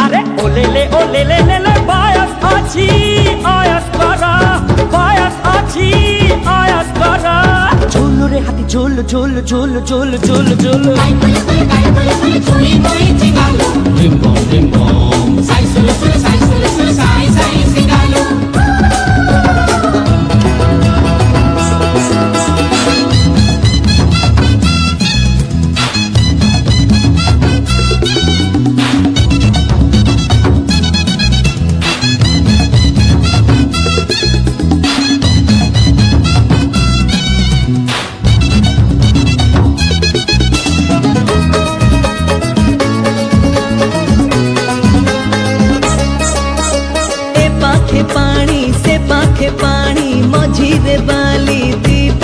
अरे ओले ले बायस आछी आयस करा बायस आछी आयस करा झोल रे हाथी झोल झोल झोल झोल झोल झोल Dim bom sai sulu sulu sai sulu sulu sai sai sigalo पानी मझीरे बाली दीप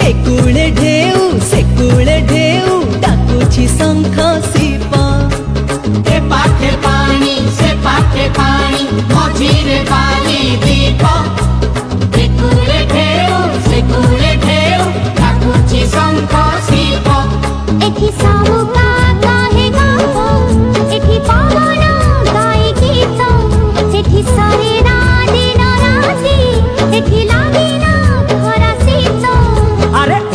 एकूले ढेउ से कूले ढेउ डाकुछि शंख शिप ए पाखे पानी से पाखे पानी मझीरे बाली दीप एकूले ढेउ से कूले ढेउ डाकुछि शंख शिप एठी सामुका काहे गाओ एठी पवन गाई गीत एठी सारे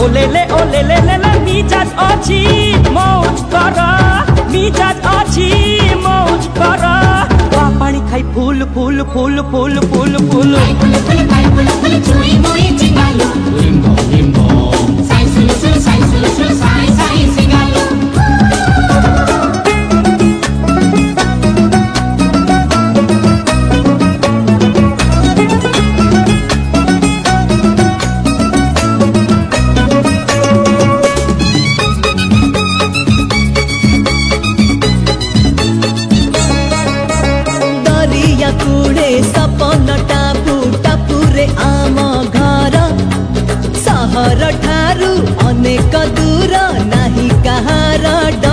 ओले ले मिजाज अछि मौज करा मिजाज अछि मौज करा पानी खाई फूल फूल फूल फूल फूल फूल चुई मुई चिंगालो dim bom sai sulu sulu sai sai sigalo कुड़े सपन टापू टापुरे आम घर सहर ठारू अनेक दूर नाही कहार डर